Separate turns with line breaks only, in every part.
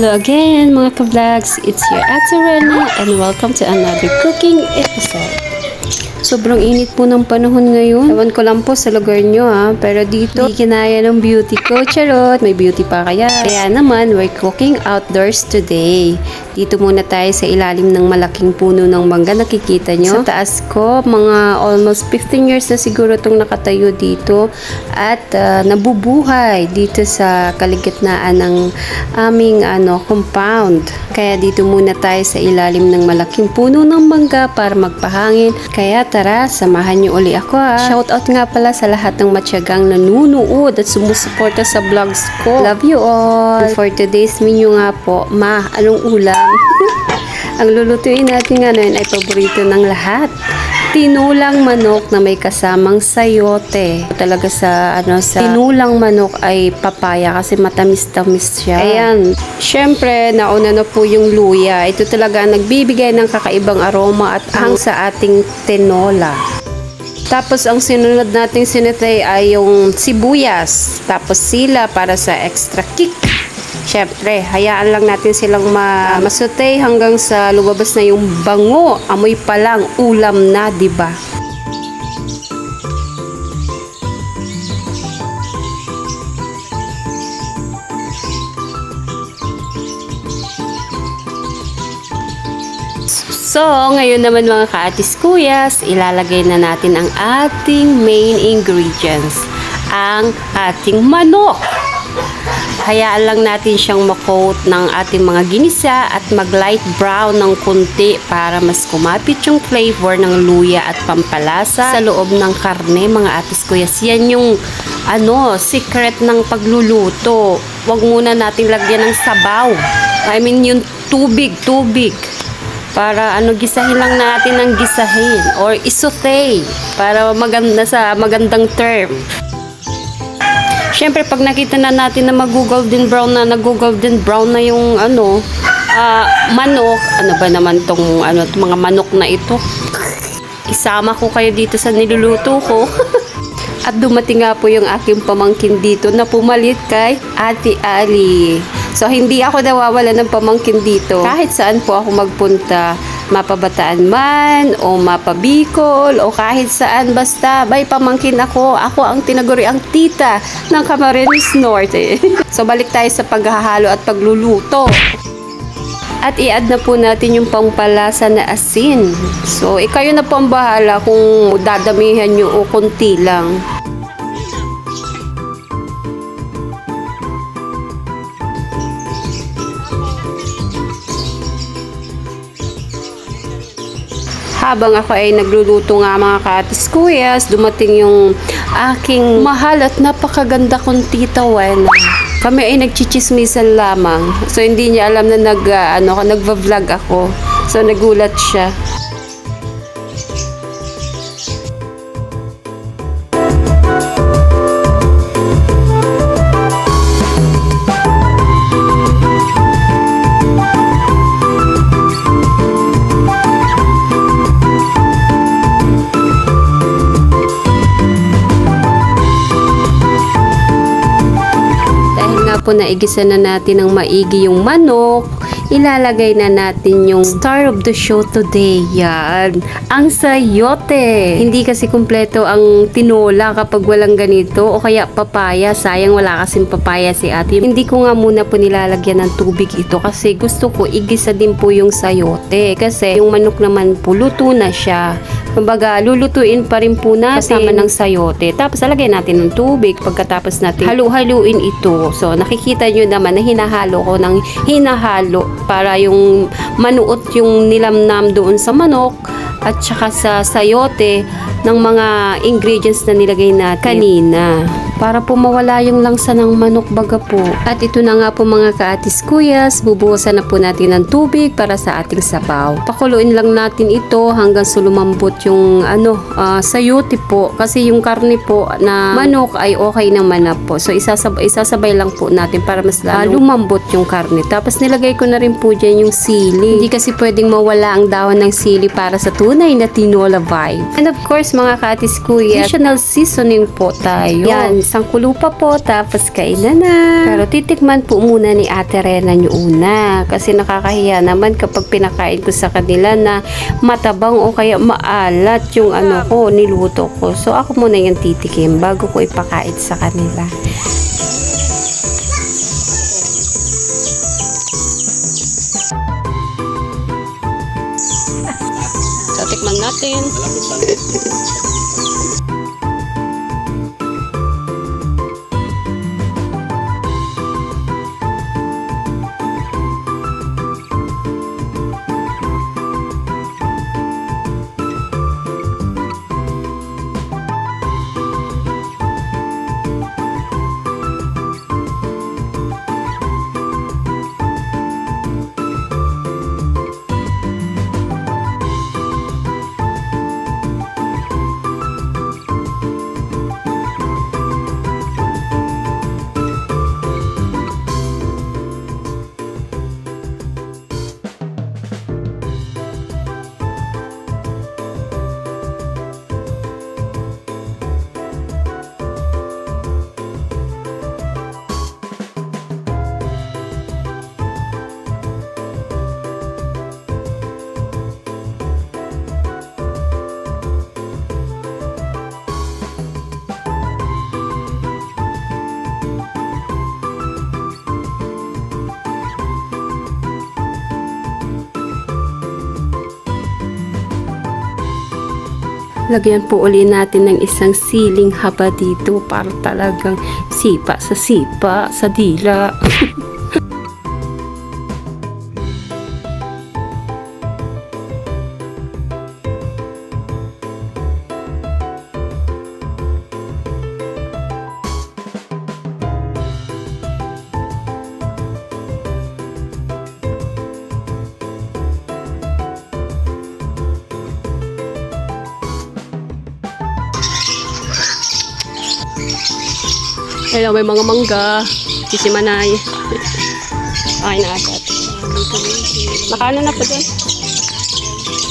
Hello again mga ka-vlogs, it's your Ate Rena and welcome to another cooking episode. Sobrang init po ng panahon ngayon. Ewan ko lang po sa lugar nyo pero dito, hindi kinaya ng beauty ko. Charot, may beauty pa kaya. Kaya naman, we're cooking outdoors today. Dito muna tayo sa ilalim ng malaking puno ng mangga. Nakikita nyo? Sa taas ko, mga almost 15 years na siguro itong nakatayo dito. At nabubuhay dito sa kaligitnaan ng aming compound. Kaya dito muna tayo sa ilalim ng malaking puno ng mangga para magpahangin. Kaya tara, samahan niyo uli ako Shoutout nga pala sa lahat ng matyagang nanunood at sumusuporta sa vlogs ko. Love you all! And for today's menu nga po, anong ulam? Ang lulutuin natin ngayon ay paborito ng lahat. Tinulang manok na may kasamang sayote. Talaga sa tinulang manok ay papaya kasi matamis-tamis siya. Ayan. Syempre, nauna na po yung luya. Ito talaga ang nagbibigay ng kakaibang aroma at hang sa ating tinola. Tapos ang sinunod nating sinitay ay yung sibuyas. Tapos sila para sa extra kick. Siyempre, hayaan lang natin silang masutay hanggang sa lumabas na yung bango. Amoy pa lang, ulam na, diba? So, ngayon naman mga kaatis kuyas, ilalagay na natin ang ating main ingredients. Ang ating manok. Hayaan lang natin siyang makoat ng ating mga ginisa at mag-light brown ng kunti para mas kumapit yung flavor ng luya at pampalasa sa loob ng karne, mga atis kuyas. Yan yung secret ng pagluluto. Huwag muna natin lagyan ng sabaw. I mean yung tubig. Para gisahin lang natin ng gisahin or isaute para magandang term. Siyempre, pag nakita na natin na mag-golden brown na yung manok, ano ba naman tong mga manok na ito? Isama ko kayo dito sa niluluto ko. At dumating nga po yung aking pamangkin dito na pumalit kay Ate Ali. So, hindi ako nawawala ng pamangkin dito. Kahit saan po ako magpunta, mapabataan man, o mapabicol, o kahit saan, basta may pamangkin ako. Ako ang tinaguri ang tita ng Camarines Norte. So, balik tayo sa paghahalo at pagluluto. At i-add na po natin yung pampalasa na asin. So, kayo na po ang bahala kung dadamihan nyo o konti lang. Habang ako ay nagluluto nga mga kaatis kuyas, dumating yung aking mahal at napakaganda kong tita Wen. Kami ay nagchichismisan lamang. So hindi niya alam na nagva-vlog ako. So nagulat siya. Po naigisa na natin ng maigi yung manok, ilalagay na natin yung star of the show today. Yan, ang sayote. Hindi kasi kumpleto ang tinola kapag walang ganito o kaya papaya. Sayang wala kasing papaya si ate. Hindi ko nga muna po nilalagyan ng tubig ito kasi gusto ko igisa din po yung sayote kasi yung manok naman po luto na siya. Kumbaga, lulutuin pa rin po natin kasama ng sayote. Tapos, alagay natin ng tubig pagkatapos natin halu-haluin ito. So, nakikita nyo naman na hinahalo ko ng hinahalo para yung manuot yung nilamnam doon sa manok at saka sa sayote ng mga ingredients na nilagay natin kanina. Para po mawala yung langsa ng manok baga po. At ito na nga po mga kaatis kuyas, bubuhusan na po natin ng tubig para sa ating sabaw. Pakuluin lang natin ito hanggang sa lumambot yung sayote po. Kasi yung karne po na manok ay okay naman na po. So isasabay lang po natin para mas lumambot yung karne. Tapos nilagay ko na rin po dyan yung sili. Hindi kasi pwedeng mawala ang dahon ng sili para sa tunay na tinola vibe. And of course mga kaatis kuyas, additional seasoning po tayo. Yan, isang kulo pa po, tapos kainan na. Pero titikman po muna ni Ate Rena yung una. Kasi nakakahiya naman kapag pinakain ko sa kanila na matabang o kaya maalat yung ano ko, niluto ko. So ako muna yung titikim bago ko ipakain sa kanila. So tikman natin. Lagyan po uli natin ng isang siling haba dito para talagang sipa sa dila. Hello, may mga mangga. Sisimanay. Okay na agad. Nakano na po doon.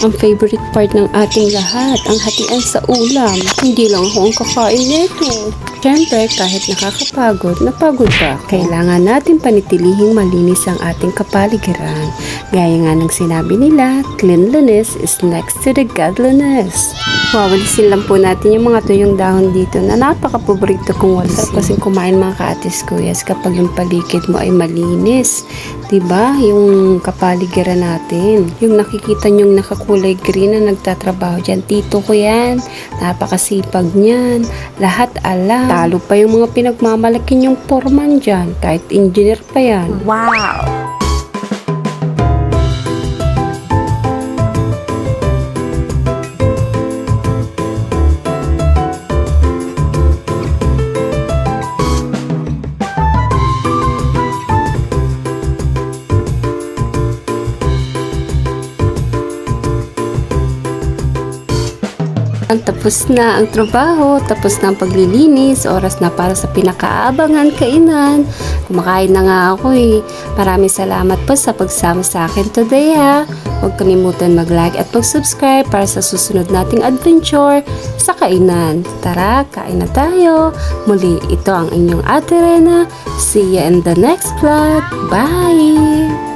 Ang favorite part ng ating lahat, ang hatian sa ulam. Hindi lang ako ang kakain nito. Siyempre, kahit nakakapagod, napagod pa. Kailangan natin panitilihing malinis ang ating kapaligiran. Gaya nga ng sinabi nila, cleanliness is next to the godliness. Wawalisin lang po natin yung mga tuyong dahon dito na napaka-paborito kong walisin. Kasi kumain mga kaatis kuyas kapag yung paligid mo ay malinis. Diba? Yung kapaligiran natin. Yung nakikita nyong nakakulay green na nagtatrabaho dyan. Tito ko yan. Napakasipag niyan. Lahat alam. Talo pa yung mga pinagmamalaki yung foreman dyan. Kahit engineer pa yan.
Wow!
Tapos na ang trabaho, tapos na ang paglilinis, oras na para sa pinakaabangan kainan. Kumakain na nga ako eh. Maraming salamat po sa pagsama sa akin today ha. Huwag kalimutan mag-like at mag-subscribe para sa susunod nating adventure sa kainan. Tara, kain na tayo. Muli, ito ang inyong Ate Rena. See you in the next vlog. Bye!